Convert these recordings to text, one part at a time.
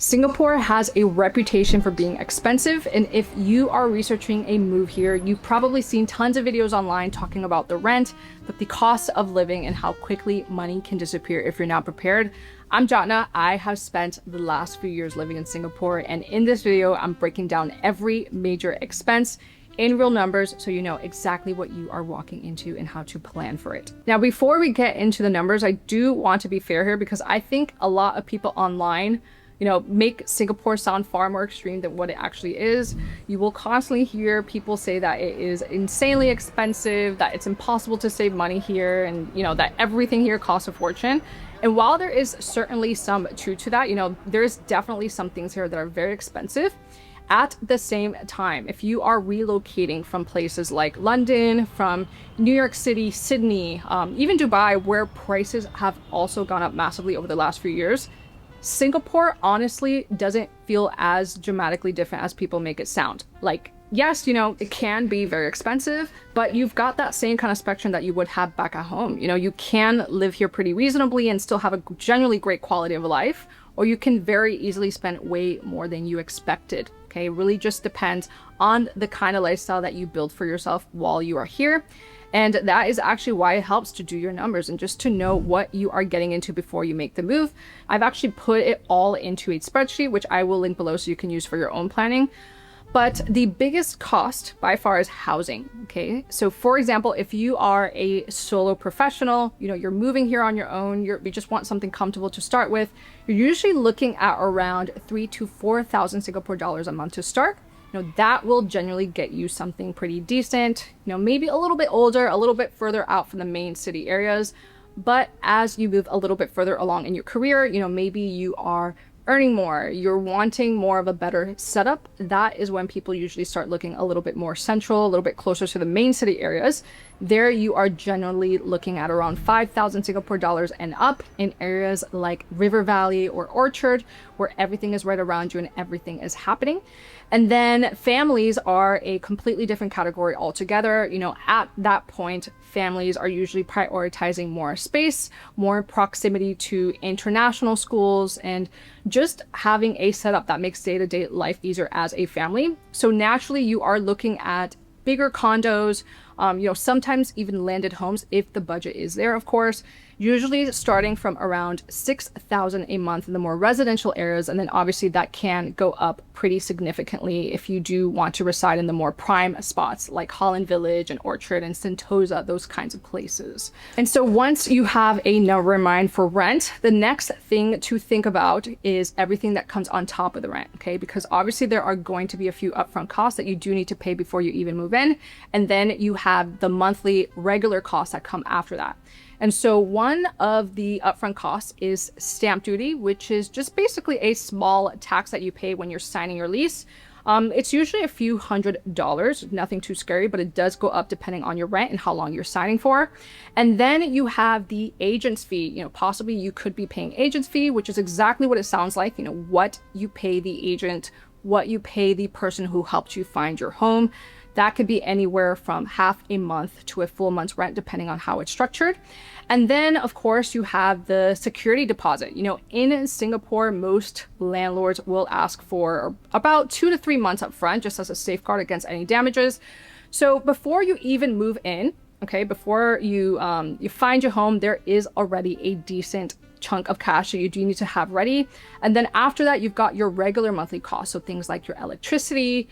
Singapore has a reputation for being expensive, and if you are researching a move here, you've probably seen tons of videos online talking about the rent, but the cost of living and how quickly money can disappear if you're not prepared. I'm Jatna. I have spent the last few years living in Singapore, and in this video, I'm breaking down every major expense in real numbers so you know exactly what you are walking into and how to plan for it. Now, before we get into the numbers, I do want to be fair here because I think a lot of people online make Singapore sound far more extreme than what it actually is. You will constantly hear people say that it is insanely expensive, that it's impossible to save money here, and that everything here costs a fortune. And while there is certainly some truth to that, there's definitely some things here that are very expensive. At the same time, if you are relocating from places like London, from New York City, Sydney, even Dubai, where prices have also gone up massively over the last few years, Singapore honestly doesn't feel as dramatically different as people make it sound. Like, yes, it can be very expensive, but you've got that same kind of spectrum that you would have back at home. You can live here pretty reasonably and still have a generally great quality of life, or you can very easily spend way more than you expected. Okay, it really just depends on the kind of lifestyle that you build for yourself while you are here. And that is actually why it helps to do your numbers and just to know what you are getting into before you make the move. I've actually put it all into a spreadsheet, which I will link below so you can use for your own planning. But the biggest cost by far is housing, okay? So for example, if you are a solo professional, you're moving here on your own, you just want something comfortable to start with, you're usually looking at around 3,000 to 4,000 Singapore dollars a month to start. That will generally get you something pretty decent, maybe a little bit older, a little bit further out from the main city areas. But as you move a little bit further along in your career, maybe you are earning more, you're wanting more of a better setup, that is when people usually start looking a little bit more central, a little bit closer to the main city areas. There you are generally looking at around 5,000 Singapore dollars and up in areas like River Valley or Orchard, where everything is right around you and everything is happening. And then families are a completely different category altogether. At that point, families are usually prioritizing more space, more proximity to international schools, and just having a setup that makes day-to-day life easier as a family. So naturally, you are looking at bigger condos, sometimes even landed homes if the budget is there, of course, usually starting from around 6,000 a month in the more residential areas. And then obviously that can go up pretty significantly if you do want to reside in the more prime spots like Holland Village and Orchard and Sentosa, those kinds of places. And so once you have a number in mind for rent, the next thing to think about is everything that comes on top of the rent, okay? Because obviously there are going to be a few upfront costs that you do need to pay before you even move in. And then you have the monthly regular costs that come after that. And so one of the upfront costs is stamp duty, which is just basically a small tax that you pay when you're signing your lease. It's usually a few $100s, nothing too scary, but it does go up depending on your rent and how long you're signing for. And then you have the agent's fee. Possibly you could be paying agent's fee, which is exactly what it sounds like, what you pay the agent, what you pay the person who helped you find your home. That could be anywhere from half a month to a full month's rent, depending on how it's structured. And then, of course, you have the security deposit. In Singapore, most landlords will ask for about 2 to 3 months up front, just as a safeguard against any damages. So before you even move in, okay, before you find your home, there is already a decent chunk of cash that you do need to have ready. And then after that, you've got your regular monthly costs. So things like your electricity,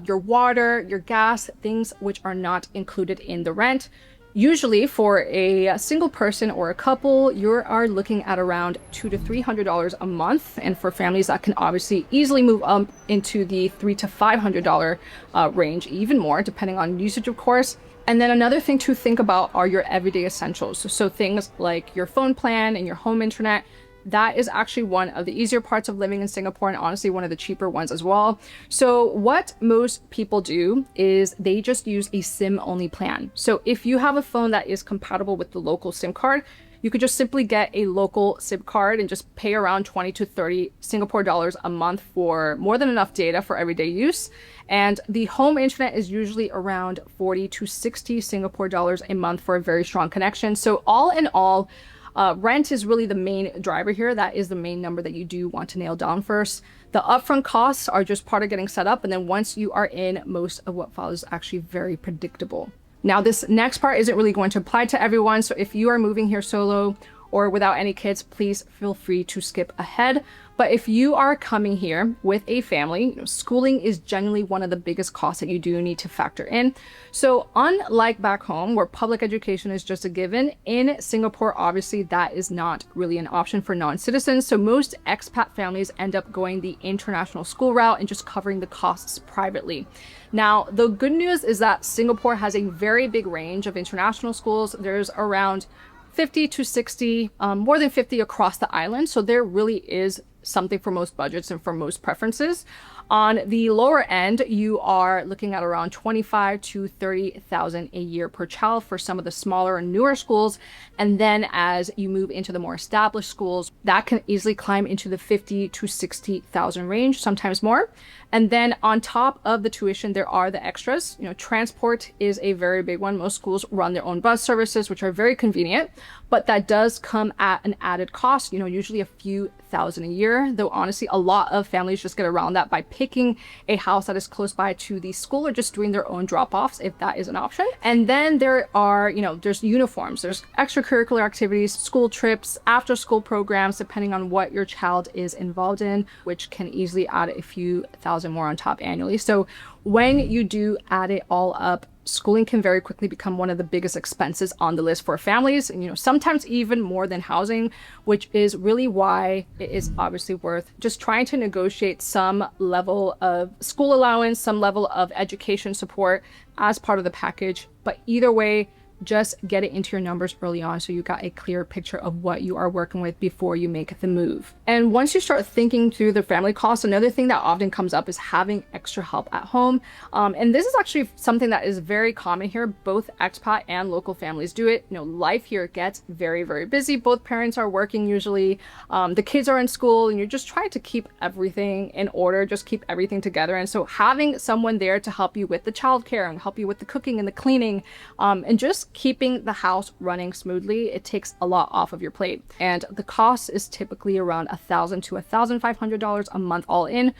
your water, your gas, things which are not included in the rent. Usually for a single person or a couple, you are looking at around $200 to $300 a month. And for families, that can obviously easily move up into the $300 to $500 range, even more, depending on usage, of course. And then another thing to think about are your everyday essentials. So things like your phone plan and your home internet. That is actually one of the easier parts of living in Singapore, and honestly one of the cheaper ones as well. So what most people do is they just use a SIM-only plan. So if you have a phone that is compatible with the local SIM card, you could just simply get a local SIM card and just pay around 20 to 30 Singapore dollars a month for more than enough data for everyday use. And the home internet is usually around 40 to 60 Singapore dollars a month for a very strong connection. So all in all, Rent is really the main driver here. That is the main number that you do want to nail down first. The upfront costs are just part of getting set up. And then once you are in, most of what follows is actually very predictable. Now, this next part isn't really going to apply to everyone. So if you are moving here solo or without any kids, please feel free to skip ahead. But if you are coming here with a family, schooling is generally one of the biggest costs that you do need to factor in. So unlike back home, where public education is just a given, in Singapore, obviously that is not really an option for non-citizens. So most expat families end up going the international school route and just covering the costs privately. Now, the good news is that Singapore has a very big range of international schools. There's around 50 to 60, more than 50 across the island. So there really is something for most budgets and for most preferences. On the lower end, you are looking at around 25 to 30,000 a year per child for some of the smaller and newer schools. And then as you move into the more established schools, that can easily climb into the 50 to 60,000 range, sometimes more. And then on top of the tuition, there are the extras. Transport is a very big one. Most schools run their own bus services, which are very convenient, but that does come at an added cost, usually a few thousand a year, though honestly, a lot of families just get around that by picking a house that is close by to the school or just doing their own drop-offs, if that is an option. And then there are, there's uniforms, there's extracurricular activities, school trips, after school programs, depending on what your child is involved in, which can easily add a few thousand more on top annually. So when you do add it all up, schooling can very quickly become one of the biggest expenses on the list for families, and sometimes even more than housing, which is really why it is obviously worth just trying to negotiate some level of school allowance, some level of education support as part of the package. But either way, just get it into your numbers early on so you got a clear picture of what you are working with before you make the move. And once you start thinking through the family costs, another thing that often comes up is having extra help at home. And this is actually something that is very common here. Both expat and local families do it. Life here gets very, very busy. Both parents are working usually. The kids are in school and you're just trying to keep everything in order, just keep everything together. And so having someone there to help you with the childcare and help you with the cooking and the cleaning, and just keeping the house running smoothly, it takes a lot off of your plate. And the cost is typically around $1,000 to $1,500 a month all in,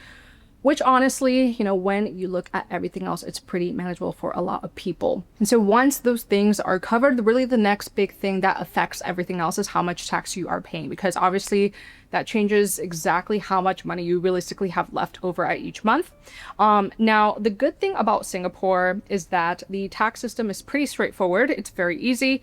which honestly, when you look at everything else, it's pretty manageable for a lot of people. And so once those things are covered, really the next big thing that affects everything else is how much tax you are paying, because obviously that changes exactly how much money you realistically have left over at each month. Now, the good thing about Singapore is that the tax system is pretty straightforward. It's very easy.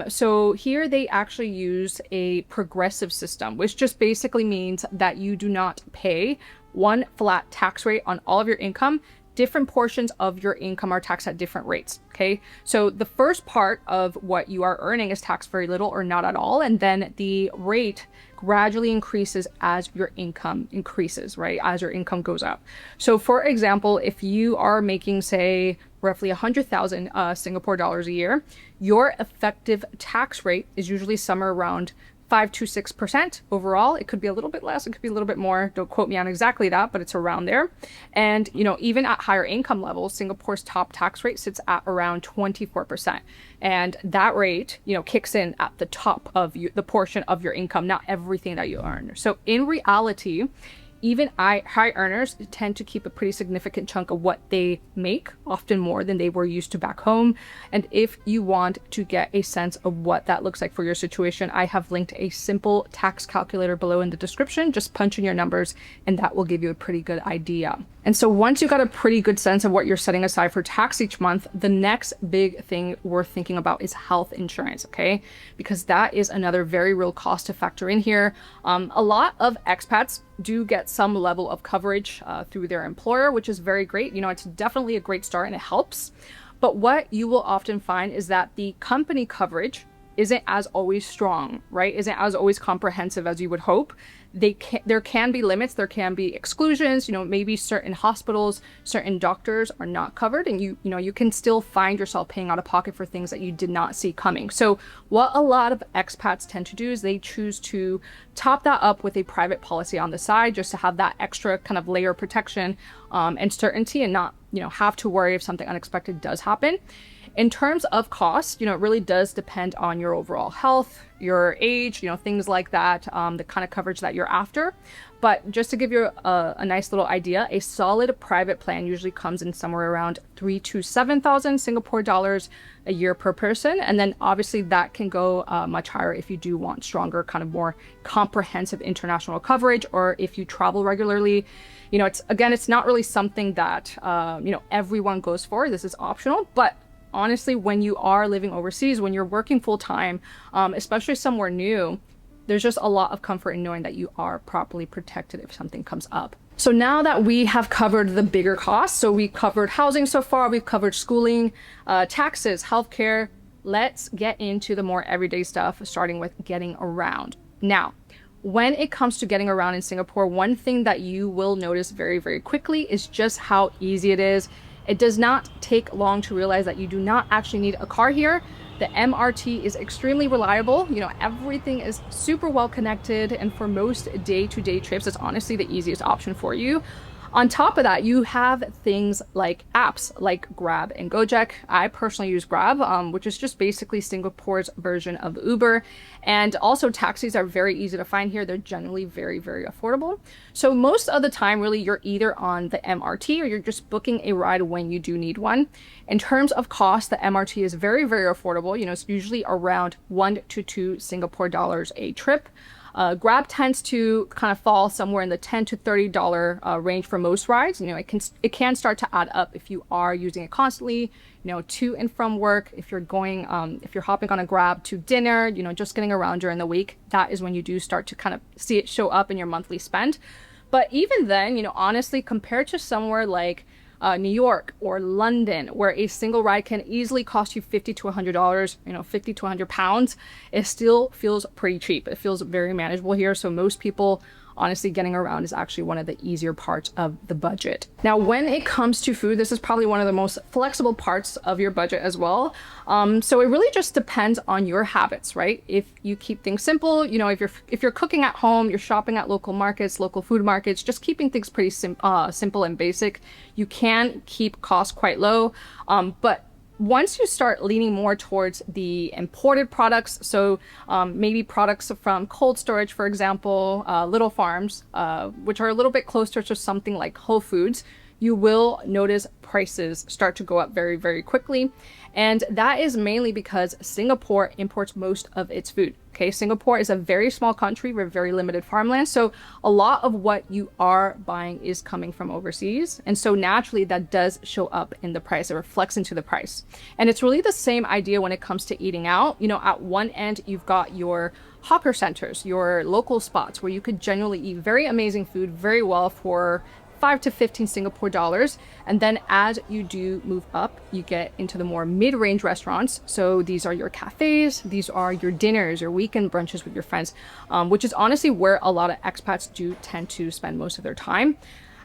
So here they actually use a progressive system, which just basically means that you do not pay one flat tax rate on all of your income. Different portions of your income are taxed at different rates. Okay, so the first part of what you are earning is taxed very little or not at all, and then the rate gradually increases as your income increases, right? As your income goes up. So for example, if you are making, say, roughly 100,000 Singapore dollars a year, your effective tax rate is usually somewhere around 5 to 6% overall. It could be a little bit less, it could be a little bit more. Don't quote me on exactly that, but it's around there. And, even at higher income levels, Singapore's top tax rate sits at around 24%. And that rate, kicks in at the top of the portion of your income, not everything that you earn. So in reality, even high earners tend to keep a pretty significant chunk of what they make, often more than they were used to back home. And if you want to get a sense of what that looks like for your situation, I have linked a simple tax calculator below in the description. Just punch in your numbers and that will give you a pretty good idea. And so once you got a pretty good sense of what you're setting aside for tax each month, the next big thing worth thinking about is health insurance, okay? Because that is another very real cost to factor in here. A lot of expats do get some level of coverage through their employer, which is very great. It's definitely a great start and it helps. But what you will often find is that the company coverage isn't as always strong, right? Isn't as always comprehensive as you would hope. There can be limits, there can be exclusions, maybe certain hospitals, certain doctors are not covered, and you can still find yourself paying out of pocket for things that you did not see coming. So what a lot of expats tend to do is they choose to top that up with a private policy on the side, just to have that extra kind of layer of protection and certainty, and not have to worry if something unexpected does happen. In terms of cost, it really does depend on your overall health, your age, things like that, the kind of coverage that you're after. But just to give you a nice little idea, a solid private plan usually comes in somewhere around 3,000 to 7,000 Singapore dollars a year per person. And then obviously that can go much higher if you do want stronger, kind of more comprehensive international coverage, or if you travel regularly. It's not really something that, everyone goes for. This is optional, but honestly, when you are living overseas, when you're working full time, especially somewhere new, there's just a lot of comfort in knowing that you are properly protected if something comes up. So now that we have covered the bigger costs, so we covered housing so far, we've covered schooling, taxes, healthcare, let's get into the more everyday stuff, starting with getting around. Now, when it comes to getting around in Singapore, one thing that you will notice very, very quickly is just how easy it is. It does not take long to realize that you do not actually need a car here. The MRT is extremely reliable. Everything is super well connected. And for most day-to-day trips, it's honestly the easiest option for you. On top of that, you have things like apps like Grab and Gojek. I personally use Grab, which is just basically Singapore's version of Uber. And also taxis are very easy to find here. They're generally very, very affordable. So most of the time, really, you're either on the MRT or you're just booking a ride when you do need one. In terms of cost, the MRT is very, very affordable. It's usually around 1 to 2 Singapore dollars a trip. Grab tends to kind of fall somewhere in the $10 to $30 range for most rides. It can start to add up if you are using it constantly, to and from work. If you're hopping on a Grab to dinner, just getting around during the week, that is when you do start to kind of see it show up in your monthly spend. But even then, honestly, compared to somewhere like New York or London, where a single ride can easily cost you $50 to $100, 50 to 100 pounds, it still feels pretty cheap. It feels very manageable here. So most people, honestly, getting around is actually one of the easier parts of the budget. Now, when it comes to food, this is probably one of the most flexible parts of your budget as well. So it really just depends on your habits, right? If you keep things simple, if you're cooking at home, you're shopping at local markets, local food markets, just keeping things pretty simple and basic, you can keep costs quite low. But once you start leaning more towards the imported products, so maybe products from cold storage, for example, little farms, which are a little bit closer to something like Whole Foods, you will notice prices start to go up very, very quickly. And that is mainly because Singapore imports most of its food. Okay, Singapore is a very small country with very limited farmland. So a lot of what you are buying is coming from overseas. And so naturally that does show up in the price. It reflects into the price. And it's really the same idea when it comes to eating out. At one end, you've got your hawker centers, your local spots where you could genuinely eat very amazing food very well for 5 to 15 Singapore dollars. And then as you do move up, you get into the more mid-range restaurants. So these are your cafes, these are your dinners, your weekend brunches with your friends, which is honestly where a lot of expats do tend to spend most of their time.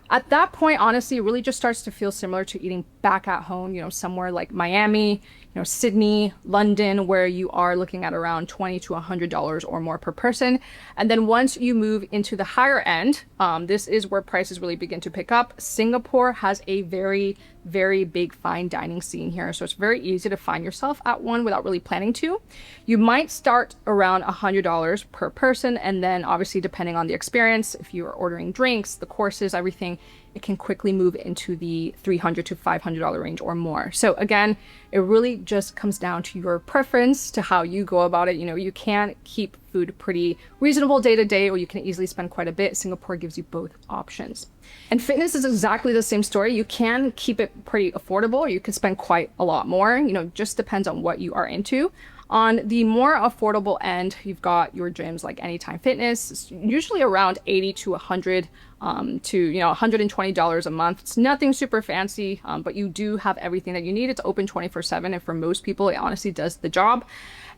At that point, honestly, it really just starts to feel similar to eating back at home, somewhere like Miami, Sydney, London, where you are looking at around $20 to $100 or more per person. And then once you move into the higher end, this is where prices really begin to pick up. Singapore has a very, very big fine dining scene here. So it's very easy to find yourself at one without really planning to. You might start around $100 per person. And then obviously, depending on the experience, if you are ordering drinks, the courses, everything, it can quickly move into the $300 to $500 range or more. So again, it really just comes down to your preference, to how you go about it. You can keep food pretty reasonable day to day, or you can easily spend quite a bit. Singapore gives you both options. And fitness is exactly the same story. You can keep it pretty affordable, or you can spend quite a lot more. Just depends on what you are into. On the more affordable end, you've got your gyms like Anytime Fitness. It's usually around 80 to 100 to $120 a month. It's nothing super fancy, but you do have everything that you need. It's open 24/7, and for most people, it honestly does the job.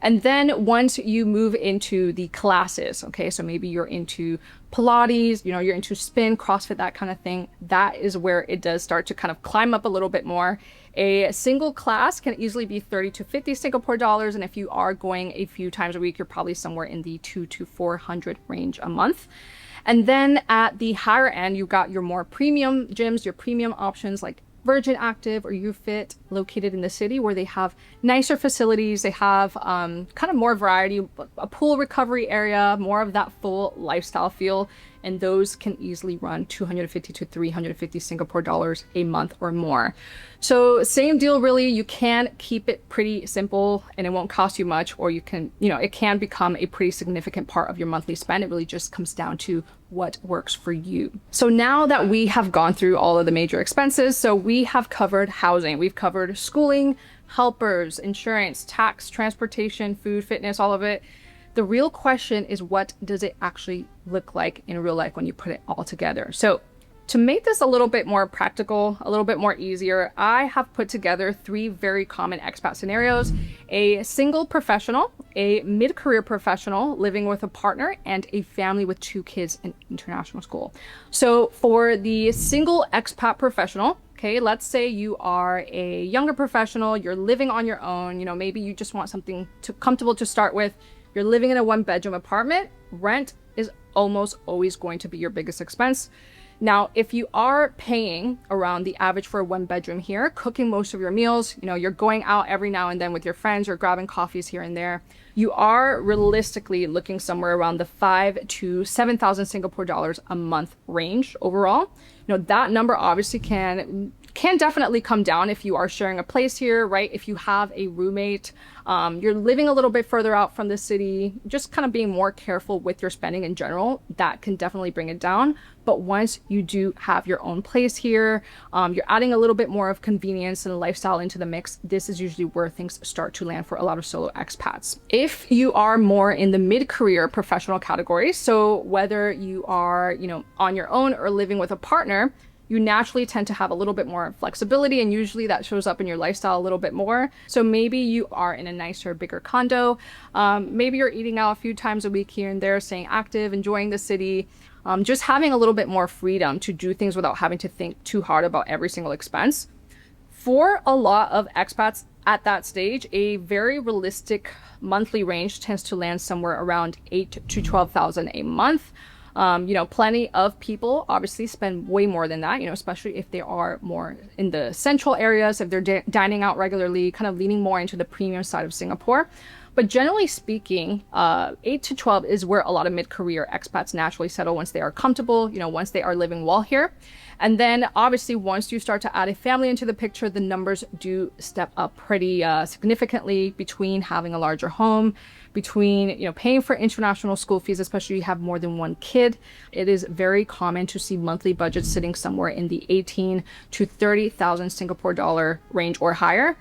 And then once you move into the classes, okay, so maybe you're into Pilates, you're into spin, CrossFit, that kind of thing, that is where it does start to kind of climb up a little bit more. A single class can easily be 30 to 50 Singapore dollars. And if you are going a few times a week, you're probably somewhere in the 200 to 400 range a month. And then at the higher end, you've got your more premium gyms, your premium options like Virgin Active or YouFit, located in the city where they have nicer facilities. They have kind of more variety, a pool recovery area, more of that full lifestyle feel. And those can easily run 250 to 350 Singapore dollars a month or more. So same deal, really. You can keep it pretty simple and it won't cost you much, or you can, it can become a pretty significant part of your monthly spend. It really just comes down to what works for you. So now that we have gone through all of the major expenses, so we have covered housing, we've covered schooling, helpers, insurance, tax, transportation, food, fitness, all of it. The real question is, what does it actually look like in real life when you put it all together? So to make this a little bit more practical, a little bit more easier, I have put together 3 very common expat scenarios: a single professional, a mid-career professional living with a partner, and a family with 2 kids in international school. So for the single expat professional, okay, let's say you are a younger professional, you're living on your own, maybe you just want something comfortable to start with. You're living in a 1-bedroom apartment. Rent is almost always going to be your biggest expense. Now, if you are paying around the average for a 1-bedroom here, cooking most of your meals, you're going out every now and then with your friends, you're grabbing coffees here and there, you are realistically looking somewhere around the 5,000 to 7,000 Singapore dollars a month range overall. That number obviously can definitely come down if you are sharing a place here, right? If you have a roommate, you're living a little bit further out from the city, just kind of being more careful with your spending in general, that can definitely bring it down. But once you do have your own place here, you're adding a little bit more of convenience and lifestyle into the mix. This is usually where things start to land for a lot of solo expats. If you are more in the mid-career professional category, so whether you are, on your own or living with a partner, you naturally tend to have a little bit more flexibility, and usually that shows up in your lifestyle a little bit more. So maybe you are in a nicer, bigger condo. Maybe you're eating out a few times a week here and there, staying active, enjoying the city, just having a little bit more freedom to do things without having to think too hard about every single expense. For a lot of expats at that stage, a very realistic monthly range tends to land somewhere around 8,000 to 12,000 a month. Plenty of people obviously spend way more than that, especially if they are more in the central areas, if they're dining out regularly, kind of leaning more into the premium side of Singapore. But generally speaking, 8 to 12 is where a lot of mid-career expats naturally settle once they are comfortable, once they are living well here. And then obviously once you start to add a family into the picture, the numbers do step up pretty significantly between having a larger home, between paying for international school fees, especially if you have more than 1 kid. It is very common to see monthly budgets sitting somewhere in the 18 to 30,000 Singapore dollar range or higher.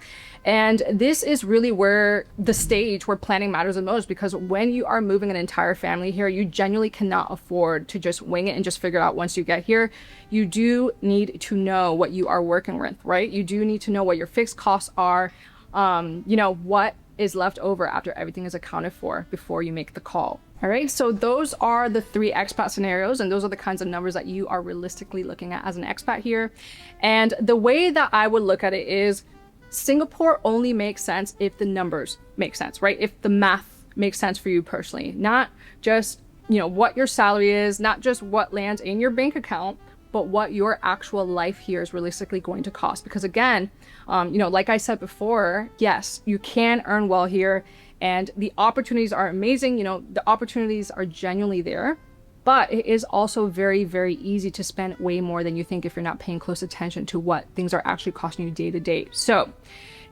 And this is really where the stage where planning matters the most, because when you are moving an entire family here, you genuinely cannot afford to just wing it and just figure it out once you get here. You do need to know what you are working with, right? You do need to know what your fixed costs are, what is left over after everything is accounted for before you make the call. All right, so those are the 3 expat scenarios, and those are the kinds of numbers that you are realistically looking at as an expat here. And the way that I would look at it is, Singapore only makes sense if the numbers make sense, right? If the math makes sense for you personally, not just, what your salary is, not just what lands in your bank account, but what your actual life here is realistically going to cost. Because again, like I said before, yes, you can earn well here and the opportunities are amazing. The opportunities are genuinely there. But it is also very, very easy to spend way more than you think if you're not paying close attention to what things are actually costing you day to day. So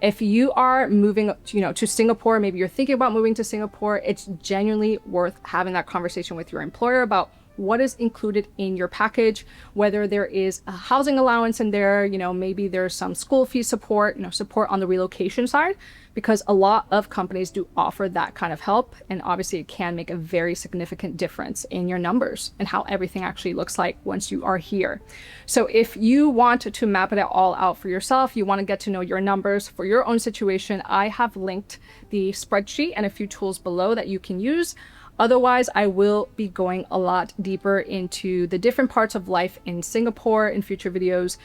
if you are moving, to Singapore, maybe you're thinking about moving to Singapore, it's genuinely worth having that conversation with your employer about what is included in your package, whether there is a housing allowance in there, maybe there's some school fee support, support on the relocation side, because a lot of companies do offer that kind of help. And obviously it can make a very significant difference in your numbers and how everything actually looks like once you are here. So if you want to map it all out for yourself, you want to get to know your numbers for your own situation, I have linked the spreadsheet and a few tools below that you can use. Otherwise, I will be going a lot deeper into the different parts of life in Singapore in future videos,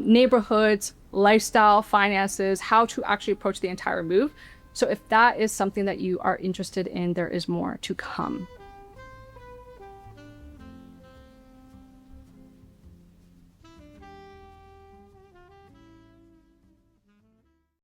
neighborhoods, lifestyle, finances, how to actually approach the entire move. So if that is something that you are interested in, there is more to come.